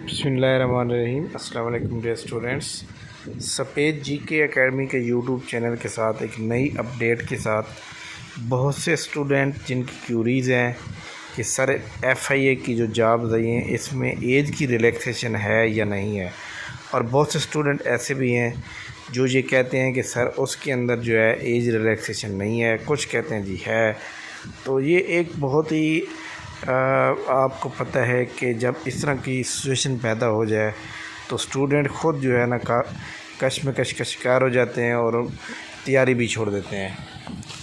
बिस्मिल्लाहिर्रहमानिर्रहीम। अस्सलाम वालेकुम डियर स्टूडेंट्स। सफ़ेद जीके एकेडमी के यूट्यूब चैनल के साथ एक नई अपडेट के साथ बहुत से स्टूडेंट जिनकी क्यूरीज़ हैं कि सर FIA की जो जॉब्स आई हैं इसमें एज की रिलैक्सेशन है या नहीं है, और बहुत से स्टूडेंट ऐसे भी हैं जो ये कहते हैं कि सर उसके अंदर जो है एज रिलैक्सेशन नहीं है, कुछ कहते हैं जी है। तो ये एक बहुत ही आपको पता है कि जब इस तरह की सिचुएशन पैदा हो जाए तो स्टूडेंट ख़ुद जो है ना कश्मकश का शिकार हो जाते हैं और तैयारी भी छोड़ देते हैं।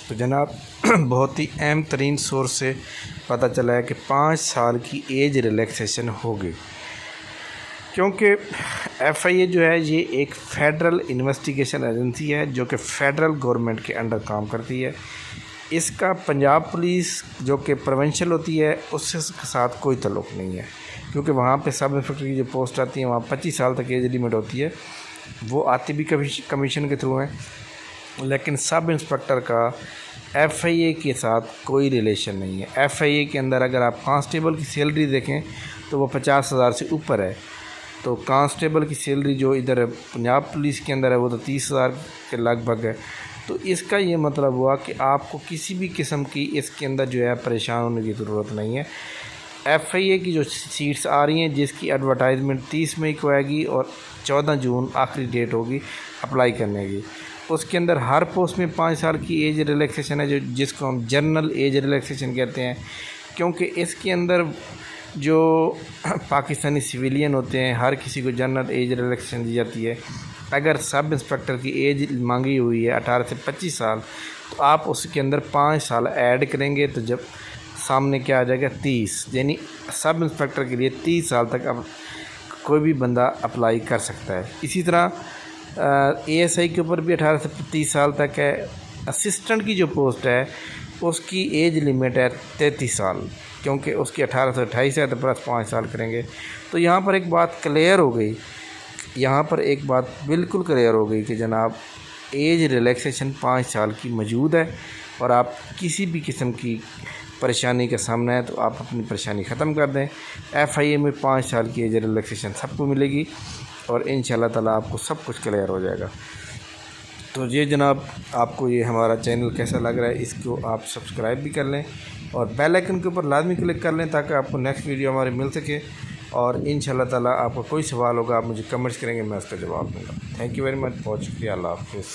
तो जनाब बहुत ही अहम तरीन सोर्स से पता चला है कि 5 साल की एज रिलैक्सेशन होगी, क्योंकि FIA जो है ये एक फ़ेडरल इन्वेस्टिगेशन एजेंसी है जो कि फ़ेडरल गवर्नमेंट के अंडर काम करती है। इसका पंजाब पुलिस जो कि प्रोविंशियल होती है उससे साथ कोई ताल्लुक़ नहीं है, क्योंकि वहाँ पे सब इंस्पेक्टर की जो पोस्ट आती है वहाँ 25 साल तक एज लिमिट होती है। वो आती भी कमीशन के थ्रू है, लेकिन सब इंस्पेक्टर का FIA के साथ कोई रिलेशन नहीं है। FIA के अंदर अगर आप कांस्टेबल की सैलरी देखें तो वो 50,000 से ऊपर है। तो कांस्टेबल की सैलरी जो इधर पंजाब पुलिस के अंदर है वो तो 30,000 के लगभग है। तो इसका ये मतलब हुआ कि आपको किसी भी किस्म की इसके अंदर जो है परेशान होने की ज़रूरत नहीं है। FIA की जो सीट्स आ रही हैं जिसकी एडवर्टाइजमेंट 30 मई को आएगी और 14 जून आखिरी डेट होगी अप्लाई करने की। उसके अंदर हर पोस्ट में 5 साल की एज रिलैक्सेशन है, जिसको हम जनरल एज रिलैक्सेशन कहते हैं, क्योंकि इसके अंदर जो पाकिस्तानी सिविलियन होते हैं हर किसी को जनरल एज रिलैक्सेशन दी जाती है। अगर सब इंस्पेक्टर की एज मांगी हुई है 18 से 25 साल तो आप उसके अंदर 5 साल ऐड करेंगे तो जब सामने क्या आ जाएगा 30, यानी सब इंस्पेक्टर के लिए 30 साल तक अब कोई भी बंदा अप्लाई कर सकता है। इसी तरह ASI के ऊपर भी 18 से 30 साल तक है। असिस्टेंट की जो पोस्ट है उसकी एज लिमिट है 33 साल, क्योंकि उसकी 18 से 28 है तो प्लस 5 साल करेंगे। तो यहाँ पर एक बात क्लियर हो गई, यहाँ पर एक बात बिल्कुल क्लियर हो गई कि जनाब एज रिलैक्सेशन 5 साल की मौजूद है, और आप किसी भी किस्म की परेशानी का सामना है तो आप अपनी परेशानी ख़त्म कर दें। FIA में 5 साल की एज रिलैक्सेशन सबको मिलेगी और इंशाल्लाह ताला आपको सब कुछ क्लियर हो जाएगा। तो ये जनाब आपको ये हमारा चैनल कैसा लग रहा है इसको आप सब्सक्राइब भी कर लें और बेल आइकन के ऊपर लाजमी क्लिक कर लें ताकि आपको नेक्स्ट वीडियो हमारी मिल सके। और इंशाल्लाह ताला आपका कोई सवाल होगा आप मुझे कमेंट्स करेंगे, मैं उसका जवाब दूँगा। थैंक यू वेरी मच, बहुत शुक्रिया, अल्लाह हाफ़िज़।